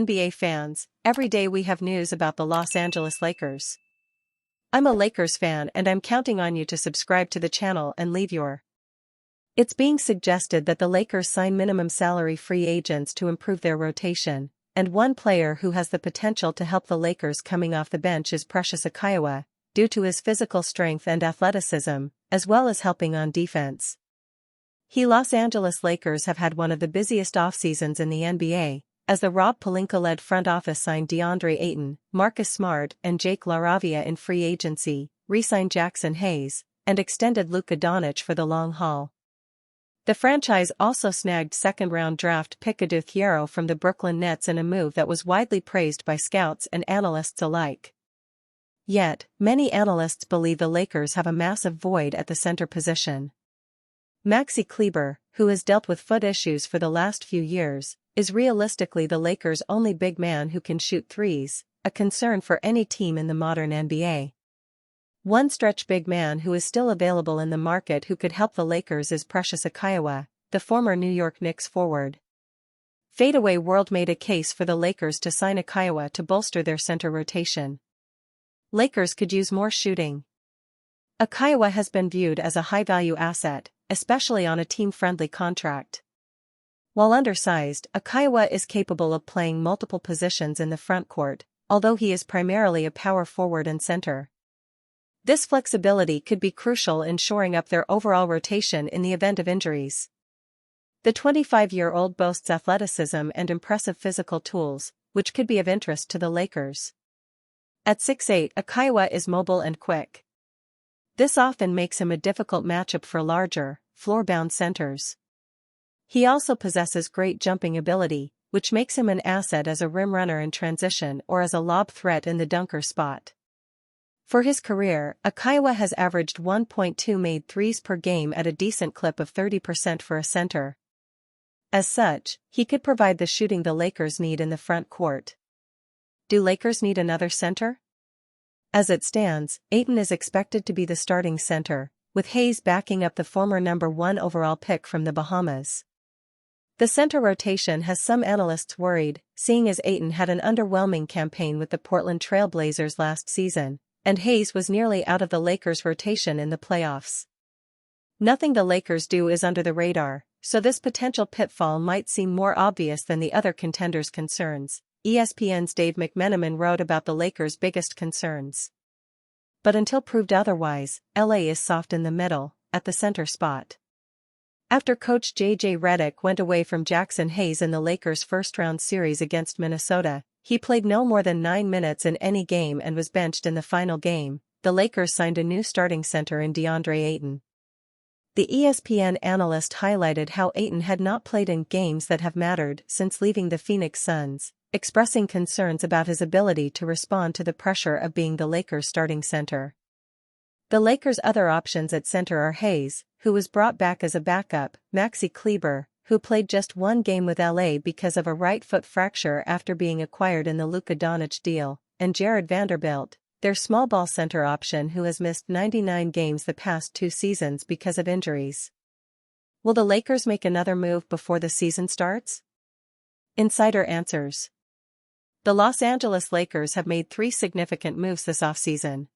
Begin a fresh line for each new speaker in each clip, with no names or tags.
NBA fans, every day we have news about the Los Angeles Lakers. I'm a Lakers fan and I'm counting on you to subscribe to the channel and leave your. It's being suggested that the Lakers sign minimum salary free agents to improve their rotation, and one player who has the potential to help the Lakers coming off the bench is Precious Achiuwa, due to his physical strength and athleticism, as well as helping on defense. Los Angeles Lakers have had one of the busiest off-seasons in the NBA, as the Rob Pelinka-led front office signed DeAndre Ayton, Marcus Smart and Jake LaRavia in free agency, re-signed Jackson Hayes, and extended Luka Doncic for the long haul. The franchise also snagged second-round draft pick Adou Thiero from the Brooklyn Nets in a move that was widely praised by scouts and analysts alike. Yet, many analysts believe the Lakers have a massive void at the center position. Maxi Kleber, who has dealt with foot issues for the last few years, is realistically the Lakers' only big man who can shoot threes, a concern for any team in the modern NBA. One stretch big man who is still available in the market who could help the Lakers is Precious Achiuwa, the former New York Knicks forward. Fadeaway World made a case for the Lakers to sign Achiuwa to bolster their center rotation. Lakers could use more shooting. Achiuwa has been viewed as a high-value asset, especially on a team-friendly contract. While undersized, Achiuwa is capable of playing multiple positions in the front court, although he is primarily a power forward and center. This flexibility could be crucial in shoring up their overall rotation in the event of injuries. The 25-year-old boasts athleticism and impressive physical tools, which could be of interest to the Lakers. At 6'8", Achiuwa is mobile and quick. This often makes him a difficult matchup for larger, floor-bound centers. He also possesses great jumping ability, which makes him an asset as a rim runner in transition or as a lob threat in the dunker spot. For his career, Achiuwa has averaged 1.2 made threes per game at a decent clip of 30% for a center. As such, he could provide the shooting the Lakers need in the front court. Do Lakers need another center? As it stands, Ayton is expected to be the starting center, with Hayes backing up the former number 1 overall pick from the Bahamas. The center rotation has some analysts worried, seeing as Ayton had an underwhelming campaign with the Portland Trail Blazers last season, and Hayes was nearly out of the Lakers' rotation in the playoffs. Nothing the Lakers do is under the radar, so this potential pitfall might seem more obvious than the other contenders' concerns. ESPN's Dave McMenamin wrote about the Lakers' biggest concerns. But until proved otherwise, LA is soft in the middle, at the center spot. After coach J.J. Redick went away from Jackson Hayes in the Lakers' first-round series against Minnesota, he played no more than 9 minutes in any game and was benched in the final game. The Lakers signed a new starting center in DeAndre Ayton. The ESPN analyst highlighted how Ayton had not played in games that have mattered since leaving the Phoenix Suns, expressing concerns about his ability to respond to the pressure of being the Lakers' starting center. The Lakers' other options at center are Hayes, who was brought back as a backup, Maxi Kleber, who played just 1 game with LA because of a right foot fracture after being acquired in the Luka Doncic deal, and Jared Vanderbilt, their small ball center option who has missed 99 games the past 2 seasons because of injuries. Will the Lakers make another move before the season starts? Insider answers. The Los Angeles Lakers have made 3 significant moves this offseason.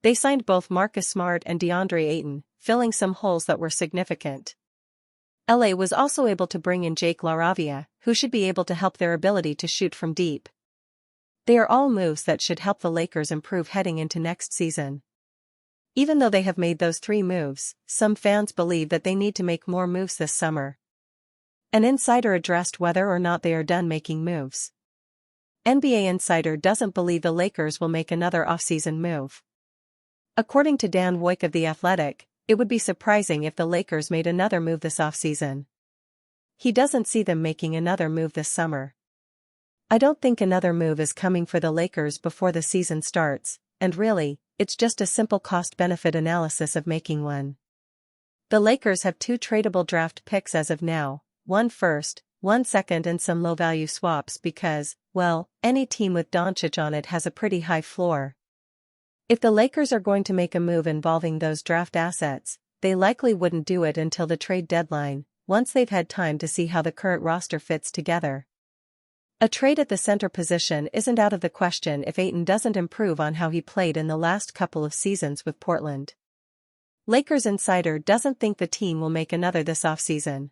They signed both Marcus Smart and DeAndre Ayton, filling some holes that were significant. LA was also able to bring in Jake LaRavia, who should be able to help their ability to shoot from deep. They are all moves that should help the Lakers improve heading into next season. Even though they have made those 3 moves, some fans believe that they need to make more moves this summer. An insider addressed whether or not they are done making moves. NBA Insider doesn't believe the Lakers will make another offseason move. According to Dan Woik of The Athletic, it would be surprising if the Lakers made another move this offseason. He doesn't see them making another move this summer. I don't think another move is coming for the Lakers before the season starts, and really, it's just a simple cost-benefit analysis of making one. The Lakers have 2 tradable draft picks as of now, 1 first, 1 second and some low-value swaps because, well, any team with Doncic on it has a pretty high floor. If the Lakers are going to make a move involving those draft assets, they likely wouldn't do it until the trade deadline, once they've had time to see how the current roster fits together. A trade at the center position isn't out of the question if Ayton doesn't improve on how he played in the last couple of seasons with Portland. Lakers insider doesn't think the team will make another this offseason.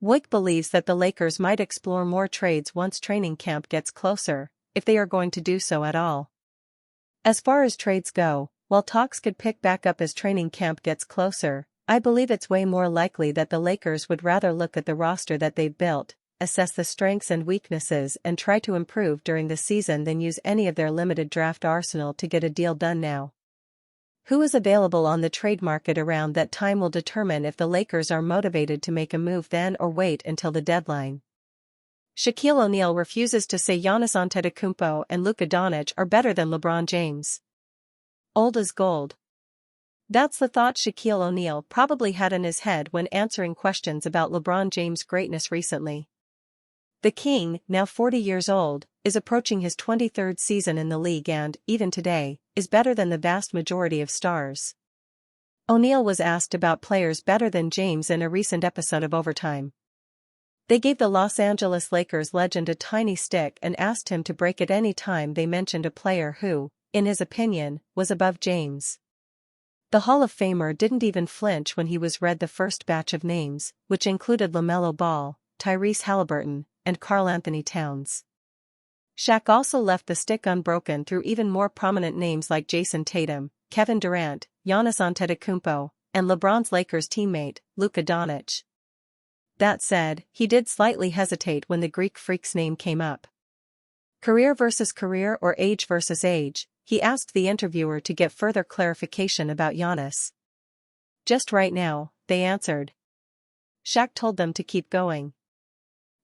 Woik believes that the Lakers might explore more trades once training camp gets closer, if they are going to do so at all. As far as trades go, while talks could pick back up as training camp gets closer, I believe it's way more likely that the Lakers would rather look at the roster that they've built, assess the strengths and weaknesses and try to improve during the season than use any of their limited draft arsenal to get a deal done now. Who is available on the trade market around that time will determine if the Lakers are motivated to make a move then or wait until the deadline. Shaquille O'Neal refuses to say Giannis Antetokounmpo and Luka Doncic are better than LeBron James. Old as gold. That's the thought Shaquille O'Neal probably had in his head when answering questions about LeBron James' greatness recently. The King, now 40 years old, is approaching his 23rd season in the league and, even today, is better than the vast majority of stars. O'Neal was asked about players better than James in a recent episode of Overtime. They gave the Los Angeles Lakers legend a tiny stick and asked him to break it any time they mentioned a player who, in his opinion, was above James. The Hall of Famer didn't even flinch when he was read the first batch of names, which included LaMelo Ball, Tyrese Halliburton, and Karl Anthony Towns. Shaq also left the stick unbroken through even more prominent names like Jason Tatum, Kevin Durant, Giannis Antetokounmpo, and LeBron's Lakers teammate, Luka Doncic. That said, he did slightly hesitate when the Greek Freak's name came up. Career versus career or age versus age, he asked the interviewer to get further clarification about Giannis. Just right now, they answered. Shaq told them to keep going.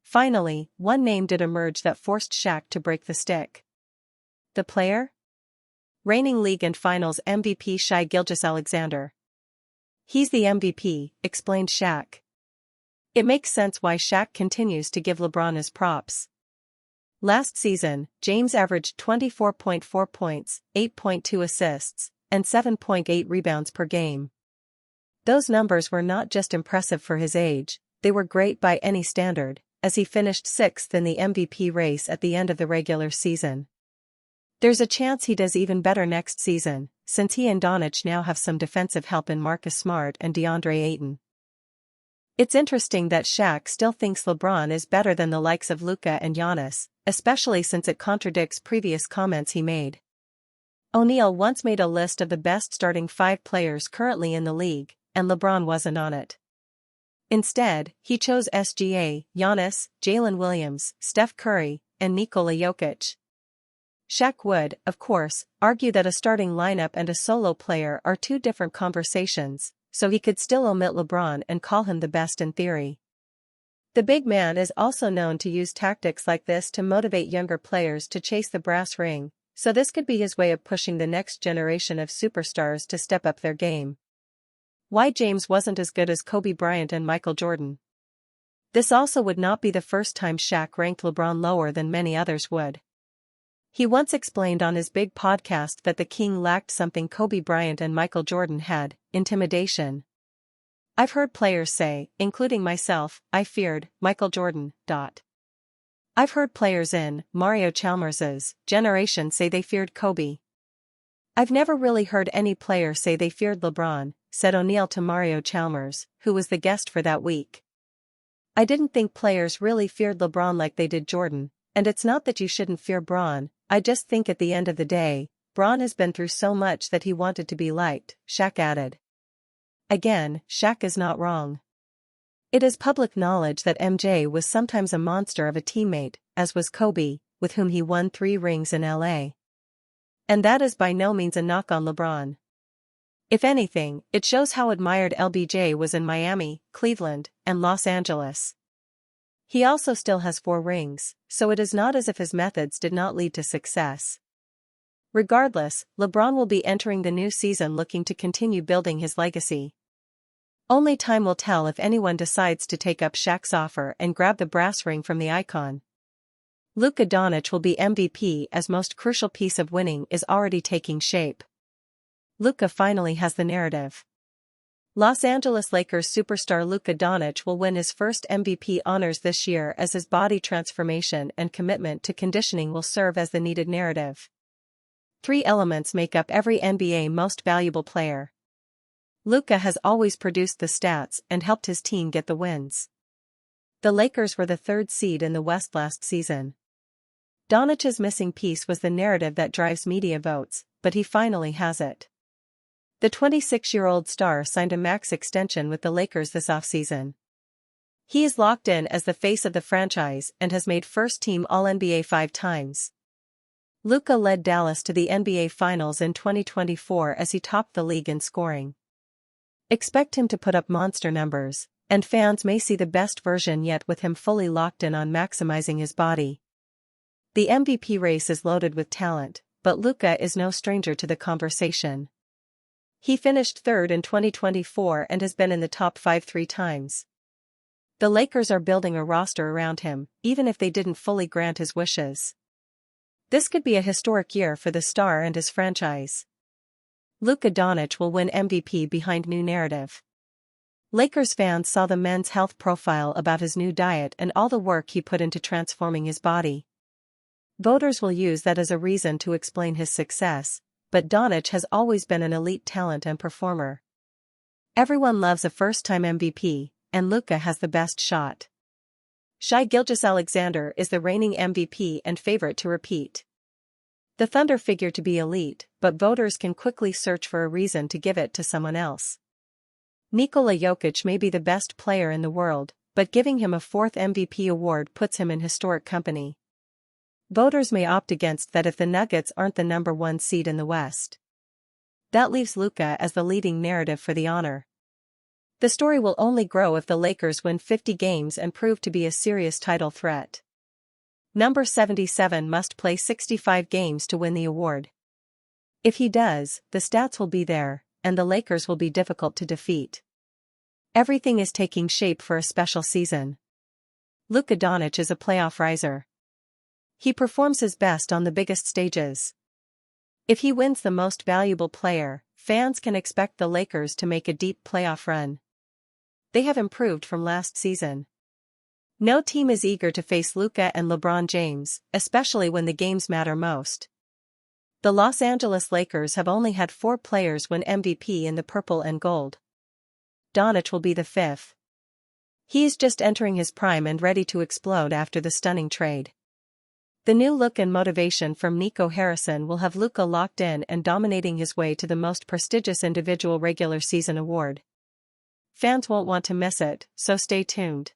Finally, one name did emerge that forced Shaq to break the stick. The player? Reigning league and finals MVP Shai Gilgeous-Alexander. He's the MVP, explained Shaq. It makes sense why Shaq continues to give LeBron his props. Last season, James averaged 24.4 points, 8.2 assists, and 7.8 rebounds per game. Those numbers were not just impressive for his age, they were great by any standard, as he finished 6th in the MVP race at the end of the regular season. There's a chance he does even better next season, since he and Doncic now have some defensive help in Marcus Smart and DeAndre Ayton. It's interesting that Shaq still thinks LeBron is better than the likes of Luka and Giannis, especially since it contradicts previous comments he made. O'Neal once made a list of the best starting 5 players currently in the league, and LeBron wasn't on it. Instead, he chose SGA, Giannis, Jalen Williams, Steph Curry, and Nikola Jokic. Shaq would, of course, argue that a starting lineup and a solo player are two different conversations, so he could still omit LeBron and call him the best in theory. The big man is also known to use tactics like this to motivate younger players to chase the brass ring, so this could be his way of pushing the next generation of superstars to step up their game. Why James wasn't as good as Kobe Bryant and Michael Jordan. This also would not be the first time Shaq ranked LeBron lower than many others would. He once explained on his big podcast that the King lacked something Kobe Bryant and Michael Jordan had: intimidation. I've heard players say, including myself, I feared Michael Jordan. I've heard players in Mario Chalmers's generation say they feared Kobe. I've never really heard any player say they feared LeBron, said O'Neal to Mario Chalmers, who was the guest for that week. I didn't think players really feared LeBron like they did Jordan, and it's not that you shouldn't fear Bron, I just think at the end of the day, Bron has been through so much that he wanted to be liked, Shaq added. Again, Shaq is not wrong. It is public knowledge that MJ was sometimes a monster of a teammate, as was Kobe, with whom he won 3 rings in LA. And that is by no means a knock on LeBron. If anything, it shows how admired LBJ was in Miami, Cleveland, and Los Angeles. He also still has 4 rings, so it is not as if his methods did not lead to success. Regardless, LeBron will be entering the new season looking to continue building his legacy. Only time will tell if anyone decides to take up Shaq's offer and grab the brass ring from the icon. Luka Doncic will be MVP as most crucial piece of winning is already taking shape. Luka finally has the narrative. Los Angeles Lakers superstar Luka Doncic will win his first MVP honors this year as his body transformation and commitment to conditioning will serve as the needed narrative. Three elements make up every NBA Most Valuable Player. Luka has always produced the stats and helped his team get the wins. The Lakers were the third seed in the West last season. Doncic's missing piece was the narrative that drives media votes, but he finally has it. The 26-year-old star signed a max extension with the Lakers this offseason. He is locked in as the face of the franchise and has made first-team All-NBA 5 times. Luka led Dallas to the NBA Finals in 2024 as he topped the league in scoring. Expect him to put up monster numbers, and fans may see the best version yet with him fully locked in on maximizing his body. The MVP race is loaded with talent, but Luka is no stranger to the conversation. He finished third in 2024 and has been in the top 5 3 times. The Lakers are building a roster around him, even if they didn't fully grant his wishes. This could be a historic year for the star and his franchise. Luka Doncic will win MVP behind new narrative. Lakers fans saw the men's health profile about his new diet and all the work he put into transforming his body. Voters will use that as a reason to explain his success, but Doncic has always been an elite talent and performer. Everyone loves a first-time MVP, and Luka has the best shot. Shai Gilgeous-Alexander is the reigning MVP and favorite to repeat. The Thunder figure to be elite, but voters can quickly search for a reason to give it to someone else. Nikola Jokic may be the best player in the world, but giving him a fourth MVP award puts him in historic company. Voters may opt against that if the Nuggets aren't the number 1 seed in the West. That leaves Luka as the leading narrative for the honor. The story will only grow if the Lakers win 50 games and prove to be a serious title threat. Number 77 must play 65 games to win the award. If he does, the stats will be there, and the Lakers will be difficult to defeat. Everything is taking shape for a special season. Luka Doncic is a playoff riser. He performs his best on the biggest stages. If he wins the Most Valuable Player, fans can expect the Lakers to make a deep playoff run. They have improved from last season. No team is eager to face Luka and LeBron James, especially when the games matter most. The Los Angeles Lakers have only had 4 players win MVP in the purple and gold. Doncic will be the 5th. He is just entering his prime and ready to explode after the stunning trade. The new look and motivation from Nico Harrison will have Luka locked in and dominating his way to the most prestigious individual regular season award. Fans won't want to miss it, so stay tuned.